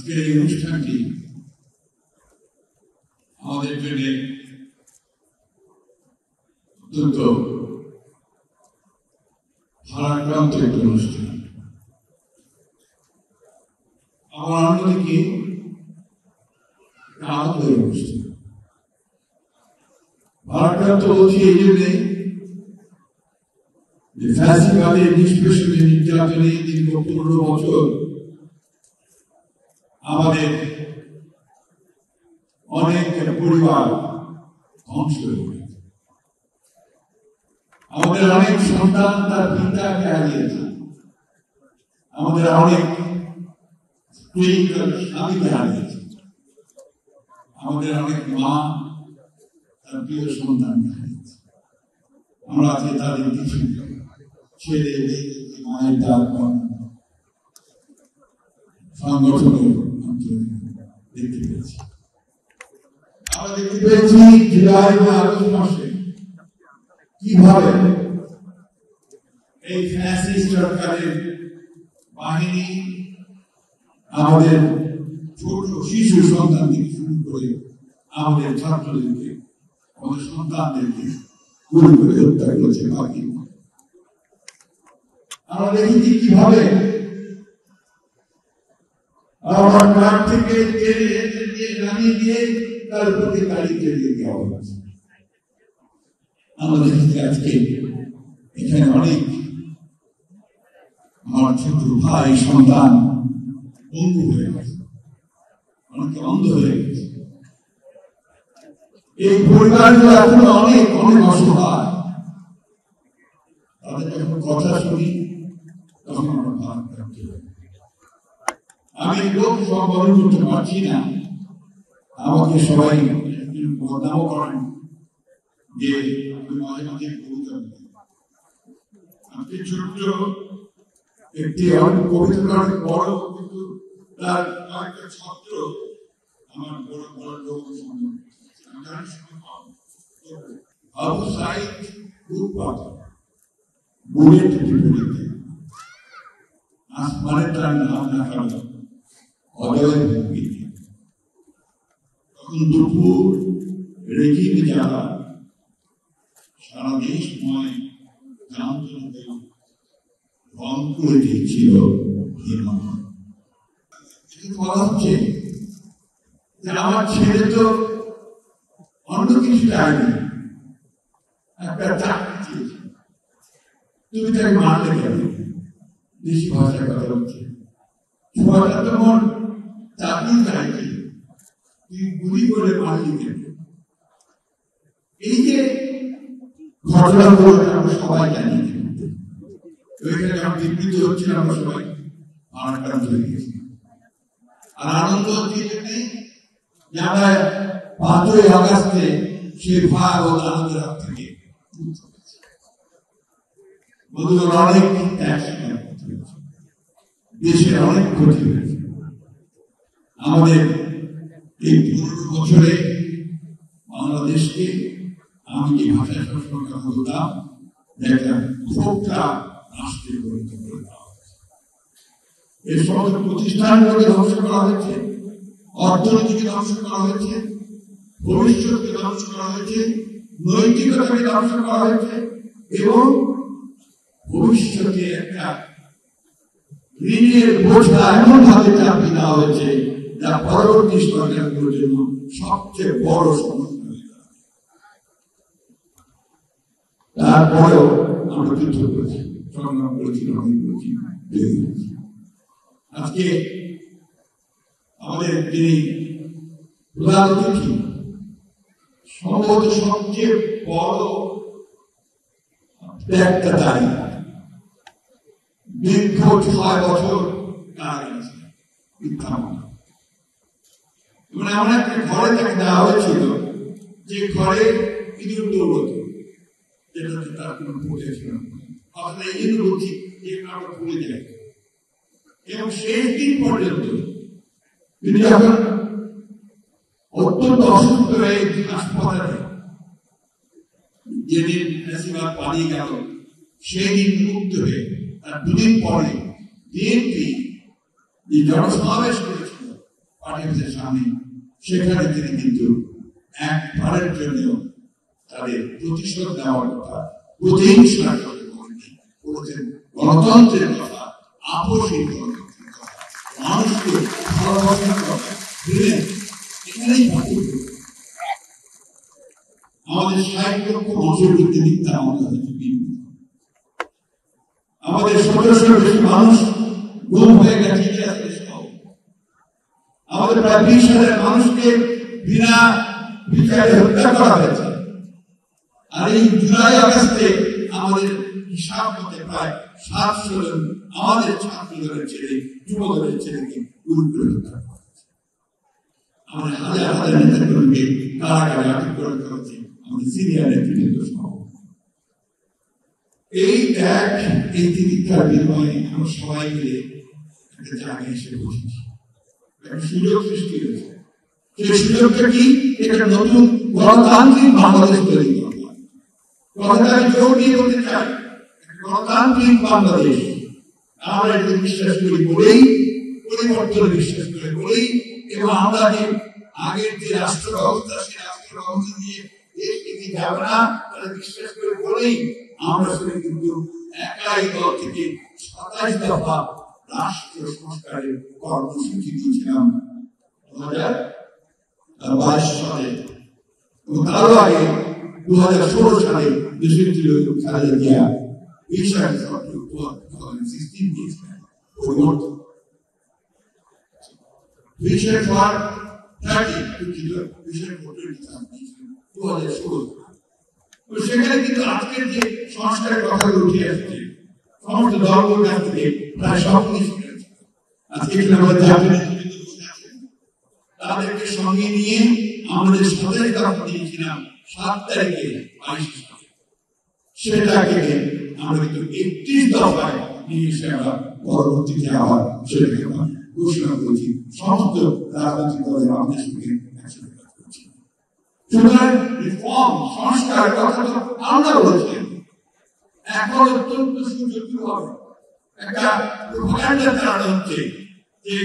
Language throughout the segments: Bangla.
আজকের এই অনুষ্ঠানটি আমাদের জন্য অত্যন্ত ভারাক্রান্ত একটি অনুষ্ঠান। আমার অন্যদিকে আনন্দের অনুষ্ঠান। ভারাক্রান্ত বলছি এই জন্যে যে ফ্যাসিবাদের নিষ্পেষণে নির্যাতনে দীর্ঘ 15 বছর আমাদের অনেক পরিবার ধ্বংস হয়ে গেছে। আমাদের অনেক সন্তান তার পিতাকে হারিয়েছে। আমাদের অনেক স্ত্রী তার স্বামীকে হারিয়েছে। আমাদের অনেক মা তার প্রিয় সন্তানকে হারিয়েছে। আমরা আজকে তাদের কিছু ছেলে মায়ের ডাক সংগঠনের দেখতে পেয়েছি। আমরা দেখতে পেয়েছি জুলাই বা আগস্ট মাসে কিভাবে এই ফ্যাসিস্ট সরকারের বাহিনী আমাদের ছোট শিশু সন্তান থেকে শুরু করে আমাদের ছাত্রদেরকে, আমাদের সন্তানদেরকে গুলি করে হত্যা করেছে। বাকি আমরা দেখেছি কিভাবে আমার ঘাট থেকে নামিয়ে দিয়ে তার প্রতি গাড়ি চালিয়ে দেওয়া হচ্ছে। আমরা দেখেছি আজকে এখানে অনেক আমার ছোট ভাই সন্তান বন্ধু হয়ে গেছে, অনেকে অন্ধ হয়ে গেছে। এই পরিবারগুলো এখন অনেক অনেক অসহায়। তাদের যখন কথা শুনি তখন আমরা ভাব রাখতে পারি। আমি লোক সব বরণ করতে পারছি না। আমাকে সবাই বদনামও করেন যে আমি মাঝে মাঝে কবিতা বলি। আজকে ছোট্ট একটি অনেক কবিতা অনেক বড়, কিন্তু তার একটা ছাত্র আমার বড় বড় লোক আবু সাইদ বুলেট বিপরীতে আসমানের তার নাম না কারণ অজয়ের ভূমিতে তখন দুপুর রেগিং যারা সারা দেশময় যন্ত্রণাতে রং করে দিয়েছিল। বলা হচ্ছে যে আমার ছেলে তো অন্য কিছু চায়নি, একটা চাকরি চেয়েছে, তুমি তাকে মারলে কেন? দেশি ভাষায় কথা হচ্ছে, ছোঁয়াটা তোমার চাকরি চাইছে, তুই গুলি করে মারলি কেন? এই যে ঘটনাগুলো আমরা সবাই জানি, ওইখানে আমরা বিবৃত হচ্ছে, আমরা সবাই আক্রান্ত হয়ে গেছি। আর আনন্দ হচ্ছে যে আমরা 5ই আগস্টে সেই ভাগ ও আনন্দের হাত থেকে অনেক দেশের অনেক ক্ষতি হয়েছে। আমাদের এই 15 বছরে বাংলাদেশকে আমি যে ভাষায় সবসময় কথা বলতাম, একটা ভোক্তা রাষ্ট্রে পরিণত করে দেওয়া হয়েছে। এই সমস্ত প্রতিষ্ঠানগুলোকে ধ্বংস করা হয়েছে, অর্থনীতিকে ধ্বংস করা হয়েছে, ভবিষ্যৎকে ধ্বংস করা হয়েছে, নৈতিকতাকে ধ্বংস করা হয়েছে এবং ভবিষ্যতে একটা ঋণের বোঝা এমন ভাবে চাপিয়ে দেওয়া হয়েছে যা পরবর্তী সরকারগুলোর জন্য সবচেয়ে বড় সমস্যা হয়ে যাবে। তারপরেও আমরা যুদ্ধ করেছি, সংগ্রাম করেছি, লড়াই করেছি। আজকে আমাদের যিনি প্রধান অতিথি, সম্ভবত সবচেয়ে বড় ত্যাগদাতাই, দীর্ঘ 6 বছর কারাগারে মিথ্যা মামলা। মানে এমন একটা ঘরে তাকে দেওয়া হয়েছিল যে ঘরে ইঁদুর দৌড়ত, যেটাতে তার কোনো ভুলে ছিল না। আসলে এই জন্য বলছি যে আমরা ভুলে যাই। এবং শেষ দিন পর্যন্ত তিনি যখন অত্যন্ত অসুস্থ হয়ে হাসপাতালে যেদিন ফ্যাসিবাদ পালিয়ে গেল, সেই দিন মুক্ত হয়ে তার 2 দিন পরে বিএনপি যে জনসমাবেশ করেছিল অডিয়েন্সের সামনে, সেখানে তিনি কিন্তু একবারের জন্য তাদের প্রতিশোধ নেওয়ার কথা, প্রতিহিংসার কথা বলেছেন, গণতন্ত্রের কথা, আপসের গণতন্ত্রের কথা, মানুষকে ভালোবাসার কথা বললেন। এখানেই আমাদের ৬০ লক্ষ মানুষের মধ্যে মিথ্যা আমাদের আমাদের ১৭০০ বেশি মানুষ গুম হয়ে গেছে। আমাদের প্রায় ২০,০০০ মানুষকে বিনা বিচারে হত্যা করা হয়েছে। আর এই জুলাই আগস্টে আমাদের হিসাব মতে প্রায় ৭০০ জন আমাদের ছাত্রদলের ছেলে, যুবদলের ছেলেকে গুম করে হত্যা করা হয়েছে। আমাদের হাজার হাজার নেতাকর্মীকে কারাগারে আটক করে হয়েছে, আমাদের সিনিয়র নেতৃবৃন্দ সহ। এই ত্যাগ, এই তিতিক্ষার বিনিময়ে আমরা সবাই মিলে একটা জায়গায় এসে বসেছি, একটা সুযোগ সৃষ্টি হয়েছে। সেই সুযোগটা কি? একটা নতুন গণতান্ত্রিক বাংলাদেশ তৈরি করা। কথাটা আমি জোর দিয়ে বলতে চাই, গণতান্ত্রিক বাংলাদেশ আমরা এটাকে বিশ্বাস করি বলেই, পরিবর্তনে বিশ্বাস করি বলেই, এবং আমরা যে আগের যে রাষ্ট্র ব্যবস্থা, সেই রাষ্ট্র ব্যবস্থা দিয়ে দেশ এগিয়ে যাবে না তারা বিশ্বাস করে বলেই আমরা শুধু কিন্তু একাই দল থেকে ২৭ দফা রাষ্ট্র সংস্কারের কর্মসূচি দিয়েছিলাম ২০২২ সালে, এবং তারও আগে ২০১৬ সালে দেশের খালেদা জিয়া বিষয় দিয়েছিলেন পরিবর্তন। বিষয় ফর ২০১৬। সেখানে কিন্তু আজকের যে সংস্কারের কথাগুলো উঠে আসছে, সমস্ত দলগুলোর কাছ থেকে প্রায় সব কিছু আজকে তাদেরকে সঙ্গে নিয়ে আমাদের ২৭ দফা দিয়েছিলাম ৭ তারিখে ২২ সালে। সেটাকে আমরা কিন্তু ৩১ দফায় নিয়ে এসে আমরা পরবর্তীতে আবার সেটাকে আমরা ঘোষণা করেছি। সমস্ত রাজনৈতিক দলের আমাদের সঙ্গে একসাথে কাজ করছি। সুতরাং রিফর্ম, সংস্কার কথা তো আমরা বলছি, এখন অত্যন্ত সুযোগ্য হবে একটা প্রোপাগান্ডা চালানো হচ্ছে যে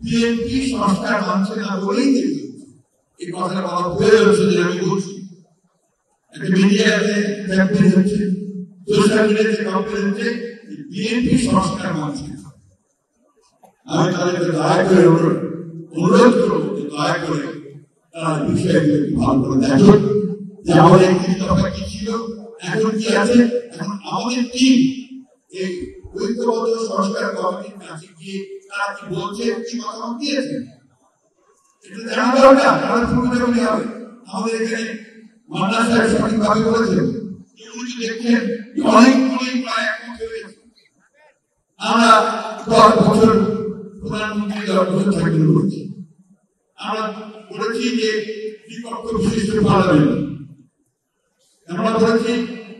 বিএনপি সংস্কার মানছে না বলেই দেখবে। এই কথাটা বলা প্রয়োজন হচ্ছে যে আমি বলছি, একটা মিডিয়াতে ক্যাম্পেইন হচ্ছে, সোশ্যাল মিডিয়াতে ক্যাম্পেইন হচ্ছে, বিএনপি সংস্কার মানছে না। আমি তাদেরকে দয়া করে অনুরোধ করবো যে দয়া করে তারা বিষয়গুলো একটু ভালো করে দেখুন যে আমাদের ৩১ দফা কি ছিল, এখন কি আছে। এখন আমাদের টিম এই ঐক্যবদ্ধ সংস্কার কমিটির কাছে গিয়ে তারা কি বলছে, কি মতামত দিয়েছে, এটা জানা দরকার। তারা শুনতে হবে। আমাদের এখানে মান্না সাহেব সঠিকভাবে বলেছেন, উনি দেখছেন অনেকগুলোই প্রায় একমত হয়েছে। আমরা ১০ বছর প্রধানমন্ত্রী ১০ বছর চাকরি করেছি। আমরা বলেছি যে বিপক্ষ বিশিষ্ট পার্লামেন্ট, আমরা বলেছি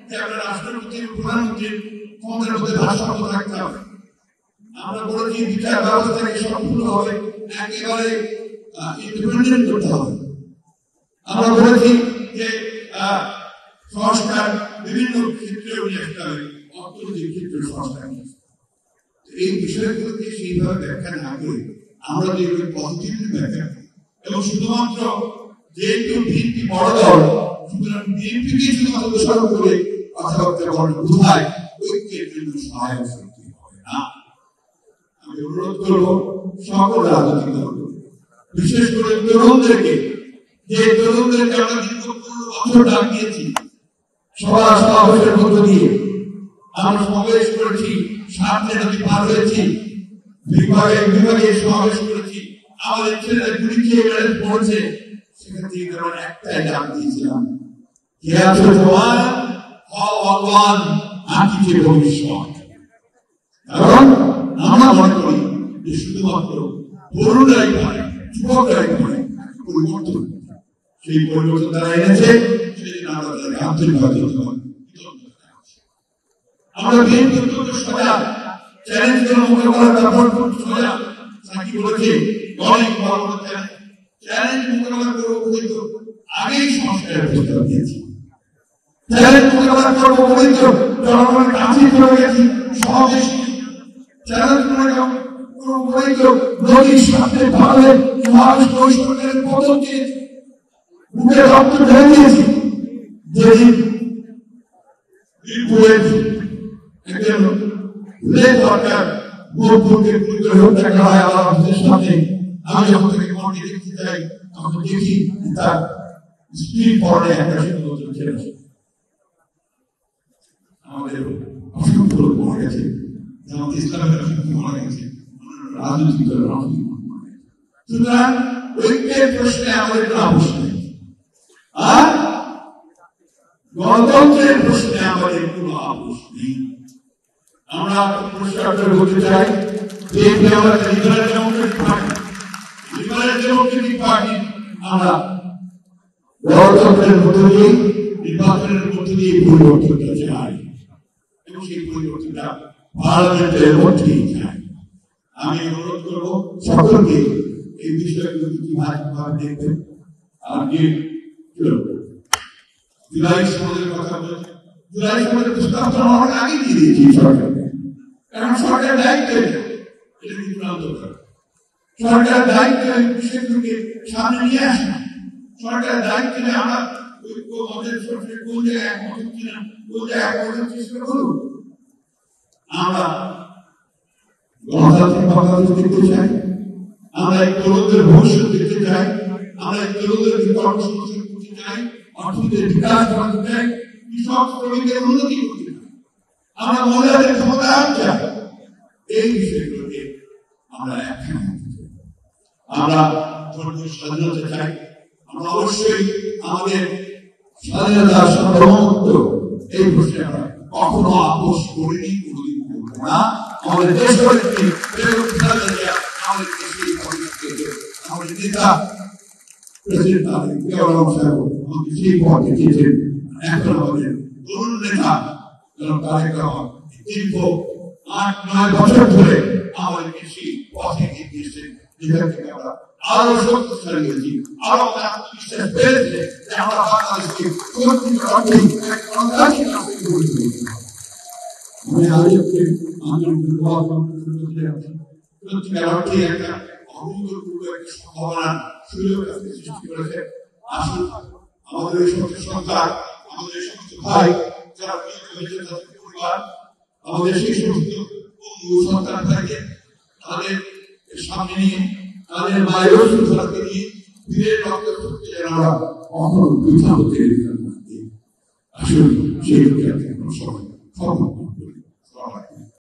যে আমরা রাষ্ট্রপতি প্রধানমন্ত্রীর ক্ষমতার মধ্যে ভারসাম্য থাকতে হবে। আমরা বলেছি বিচার ব্যবস্থাকে সম্পূর্ণভাবে একেবারে ইন্ডিপেন্ডেন্ট করতে হবে। আমরা বলেছি যে সংস্কার বিভিন্ন ক্ষেত্রে নিয়ে আসতে হবে, অর্থনৈতিক ক্ষেত্রে সংস্কার। এই বিষয়গুলোকে সেইভাবে ব্যাখ্যা না করে আমরা যেগুলো পজিটিভ ব্যাখ্যা, এবং শুধুমাত্র যেহেতু বিএনপি বড় দল, সুতরাং বিএনপিকে শুধুমাত্র দোষারোপ করে কথাবার্তা বলার বোঝায় ঐক্যের জন্য সহায়ক শক্তি হবে না। আমি অনুরোধ করবো সকল রাজনৈতিক দল, বিশেষ করে তরুণদেরকে, যে তরুণদেরকে আমরা দীর্ঘ ১৫ বছর ডাক দিয়েছি সভা সমাবেশের মধ্য দিয়ে, আমরা সমাবেশ করেছি, ৭ নদী পার হয়েছি, বিভাগে সমাবেশ করেছি, আমাদের ছেলেরা গুলি খেয়ে পড়ছে। সেখান থেকে আমরা একটাই ডাক দিয়েছিলাম, ভবিষ্যৎ। কারণ আমরা মনে করি যে শুধুমাত্র তরুণরাই পারে, যুবকরাই পারে পরিবর্তন। সেই পরিবর্তন তারা এনেছে, সেদিন আমরা তাদেরকে আন্তরিকভাবে আমরা বিএনপি অত্যন্ত সজাগ, চ্যালেঞ্জগুলো মোকাবেলা করার সজাগ। সাকি বলেছে অনেক বড় বড় চ্যালেঞ্জ মোকাবেলা করবো বলেই তো আগেই সংস্কারের প্রস্তাব দিয়েছি। চ্যালেঞ্জ মোকাবেলা করবো বলেই তো জনগণের কাছে চলে গেছি, সমাবেশী চ্যালেঞ্জ করবো নদীর সাথে ভাবে সরকারের পদকে বুকে রক্ত ঢেলে দিয়েছি। যেদিন একজন সরকার বোধকে হত্যা করা হয় আমাদের সাথে, আমি যখন থেকে মনটি দেখতে চাই তখন দেখি তার স্ত্রী পরে একটা সুন্দর ছেলে আমাদের অসংখ্য লোক মারা গেছে, আমাদের ইসলামের অসংখ্য মারা গেছে, রাজনৈতিক দলের অসংখ্য মারা গেছে। সুতরাং ঐক্যের প্রশ্নে আমাদের কোনো আপোষ নেই, আর গণতন্ত্রের প্রশ্নে আমাদের কোনো আপোষ নেই। আমরা পরিষ্কার করে বলতে চাই যে আমরা liberal Democratic party, liberal Democratic party আমরা গণতন্ত্রের মধ্য দিয়ে, নির্বাচনের মধ্য দিয়ে পরিবর্তনটা চাই, এবং সেই পরিবর্তনটা পার্লামেন্টের মধ্যেই চাই। আমি অনুরোধ করব সকলকে এই বিষয়গুলো ভাবে দেখবেন। আপনি জুলাই সমাজের কথা বলেছেন, জুলাই সমাজের প্রস্তাব তো আমরা আগে দিয়ে দিয়েছি সরকারকে, কারণ সরকার দায়িত্ব এটা কিন্তু দরকার। সরকারের দায়িত্ব বিষয়গুলোকে সামনে নিয়ে আসা, সরকারের দায়িত্ব আমরা আমাদের সরকার কোন জায়গায় একমত কিনা, কোন জায়গায় একমত চেষ্টা করুন। আমরা গণতান্ত্রিক বাংলাদেশ দেখতে চাই, আমরা এই তরুণদের ভবিষ্যৎ দেখতে চাই, আমরা এই তরুণদের কর্মসংস্থান করতে চাই, অর্থনীতির বিকাশ করতে চাই, কৃষক শ্রমিকের উন্নতি করতে চাই, আমরা মহিলাদের ক্ষমতায়ন চাই। এই বিষয়গুলোকে আমরা একখানে আমরা ধর্মীয় স্বাধীনতা চাই। আমরা অবশ্যই আমাদের স্বাধীনতা সার্বভৌমত্ব এই প্রশ্নে আমরা কখনো আপোষ করিনি, কোনদিন করব না। আমাদের দেশ আমাদের আমাদের নেতা প্রেসিডেন্ট আমাদের সেই পথ দেখিয়েছেন। এখন আমাদের তরুণ নেতা তারেক রহমান দীর্ঘ ৮-৯ বছর ধরে আমাদেরকে সেই পথে এগিয়েছেন, যেখান থেকে আমরা আরো শক্তিশালী হয়েছি, আরো আত্মবিশ্বাস বেড়েছে যে আমরা বাংলাদেশকে আমি আজকে সত্যিকার অর্থে একটা অভূতপূর্ব একটা সম্ভাবনা সুযোগ সৃষ্টি করেছে। আসুন আমাদের এই সমস্ত সন্তান, আমাদের এই সমস্ত ভাই যারা হয়েছে তাদের পরিবার, আমাদের সেই সমস্ত সন্তান থাকে তাদের সামনে নিয়ে, তাদের মায়ের সুস্থতাকে নিয়ে ধীরে রক্ত আমরা কখনো বৃথা হতে আসুন সেই সবাই